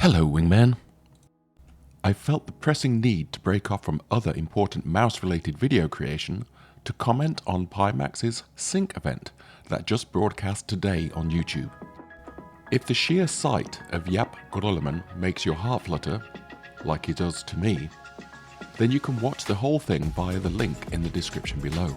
Hello, Wingman. I felt the pressing need to break off from other important mouse-related video creation to comment on Pimax's Sync event that just broadcast today on YouTube. If the sheer sight of Jaap Grolleman makes your heart flutter, like it does to me, then you can watch the whole thing via the link in the description below.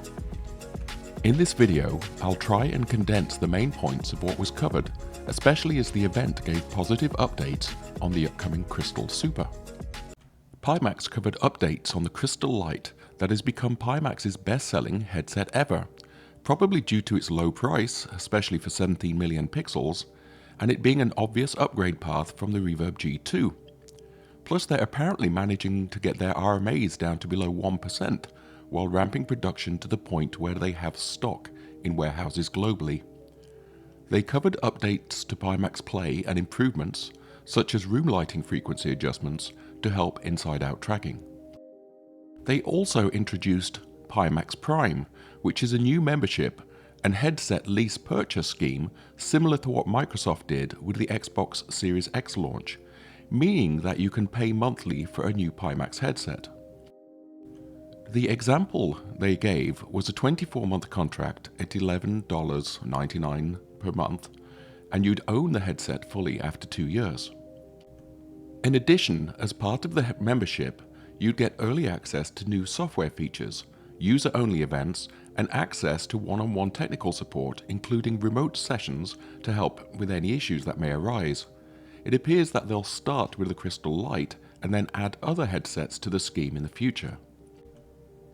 In this video, I'll try and condense the main points of what was covered, especially as the event gave positive updates on the upcoming Crystal Super. Pimax covered updates on the Crystal Lite that has become Pimax's best-selling headset ever, probably due to its low price, especially for 17 million pixels, and it being an obvious upgrade path from the Reverb G2. Plus they're apparently managing to get their RMAs down to below 1%, while ramping production to the point where they have stock in warehouses globally. They covered updates to Pimax Play and improvements, such as room lighting frequency adjustments to help inside-out tracking. They also introduced Pimax Prime, which is a new membership and headset lease purchase scheme similar to what Microsoft did with the Xbox Series X launch, meaning that you can pay monthly for a new Pimax headset. The example they gave was a 24-month contract at $11.99 per month, and you'd own the headset fully after 2 years. In addition, as part of the membership, you'd get early access to new software features, user-only events, and access to one-on-one technical support, including remote sessions to help with any issues that may arise. It appears that they'll start with the Crystal Lite and then add other headsets to the scheme in the future.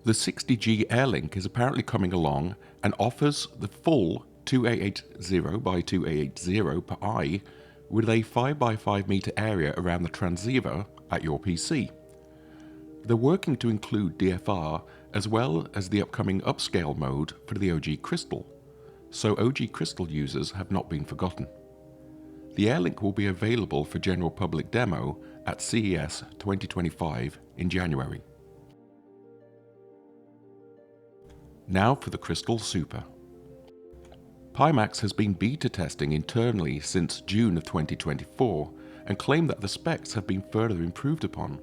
The 60G Airlink is apparently coming along and offers the full 2880 by 2880 per eye with a 5x5 meter area around the transceiver at your PC. They're working to include DFR as well as the upcoming upscale mode for the OG Crystal, so OG Crystal users have not been forgotten. The Airlink will be available for general public demo at CES 2025 in January. Now for the Crystal Super. Pimax has been beta testing internally since June of 2024 and claim that the specs have been further improved upon.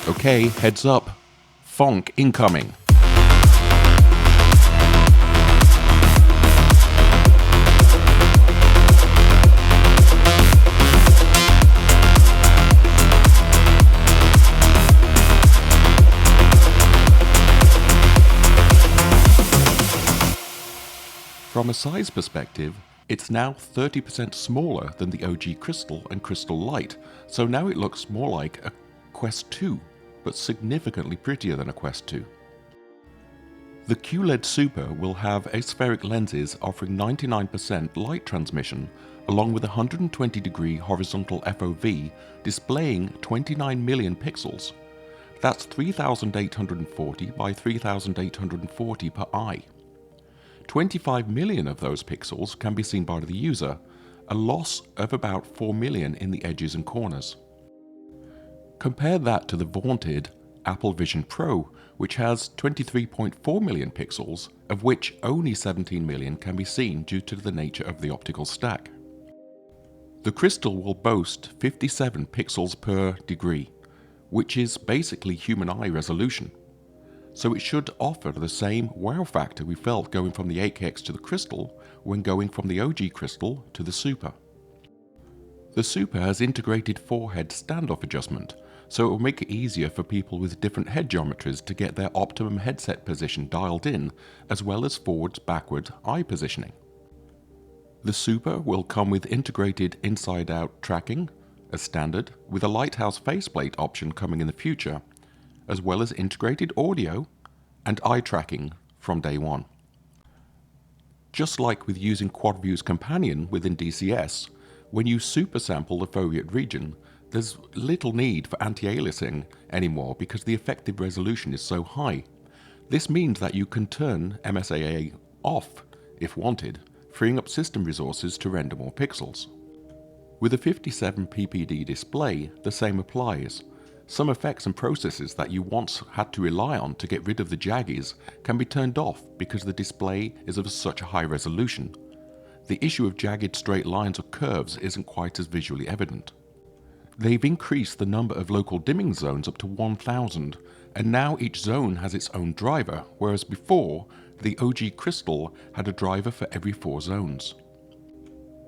Okay, heads up. Fonk incoming. From a size perspective, it's now 30% smaller than the OG Crystal and Crystal Lite, so now it looks more like a Quest 2, but significantly prettier than a Quest 2. The QLED Super will have aspheric lenses offering 99% light transmission, along with a 120-degree horizontal FOV displaying 29 million pixels. That's 3840 by 3840 per eye. 25 million of those pixels can be seen by the user, a loss of about 4 million in the edges and corners. Compare that to the vaunted Apple Vision Pro, which has 23.4 million pixels, of which only 17 million can be seen due to the nature of the optical stack. The Crystal will boast 57 pixels per degree, which is basically human eye resolution. So it should offer the same wow factor we felt going from the 8KX to the Crystal when going from the OG Crystal to the Super. The Super has integrated forehead standoff adjustment, so it will make it easier for people with different head geometries to get their optimum headset position dialed in, as well as forward-backward eye positioning. The Super will come with integrated inside-out tracking, as standard, with a Lighthouse faceplate option coming in the future, as well as integrated audio and eye tracking from day one. Just like with using QuadView's companion within DCS, when you super sample the foveate region, there's little need for anti-aliasing anymore because the effective resolution is so high. This means that you can turn MSAA off if wanted, freeing up system resources to render more pixels. With a 57 ppd display, the same applies. Some effects and processes that you once had to rely on to get rid of the jaggies can be turned off because the display is of such a high resolution. The issue of jagged straight lines or curves isn't quite as visually evident. They've increased the number of local dimming zones up to 1000, and now each zone has its own driver, whereas before, the OG Crystal had a driver for every 4 zones.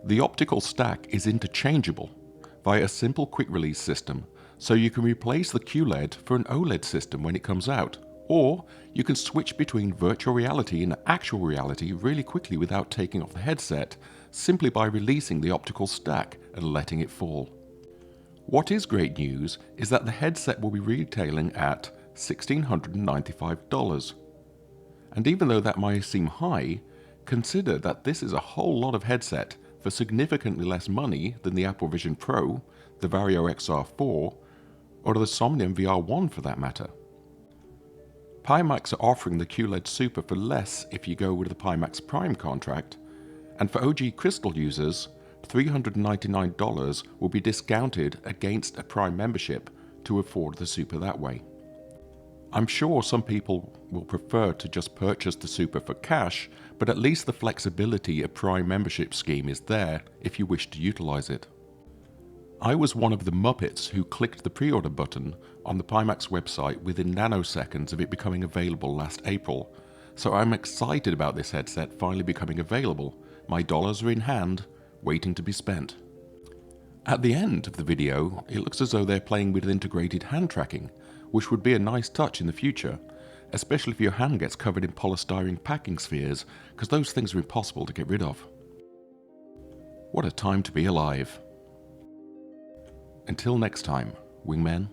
The optical stack is interchangeable via a simple quick release system, so you can replace the QLED for an OLED system when it comes out, or you can switch between virtual reality and actual reality really quickly without taking off the headset, simply by releasing the optical stack and letting it fall. What is great news is that the headset will be retailing at $1,695. And even though that might seem high, consider that this is a whole lot of headset for significantly less money than the Apple Vision Pro, the Varjo XR4, or the Somnium VR1 for that matter. Pimax are offering the QLED Super for less if you go with the Pimax Prime contract, and for OG Crystal users, $399 will be discounted against a Prime membership to afford the Super that way. I'm sure some people will prefer to just purchase the Super for cash, but at least the flexibility a Prime membership scheme is there if you wish to utilize it. I was one of the Muppets who clicked the pre-order button on the Pimax website within nanoseconds of it becoming available last April, so I'm excited about this headset finally becoming available. My dollars are in hand, waiting to be spent. At the end of the video, it looks as though they're playing with integrated hand tracking, which would be a nice touch in the future, especially if your hand gets covered in polystyrene packing spheres, because those things are impossible to get rid of. What a time to be alive. Until next time, wingmen.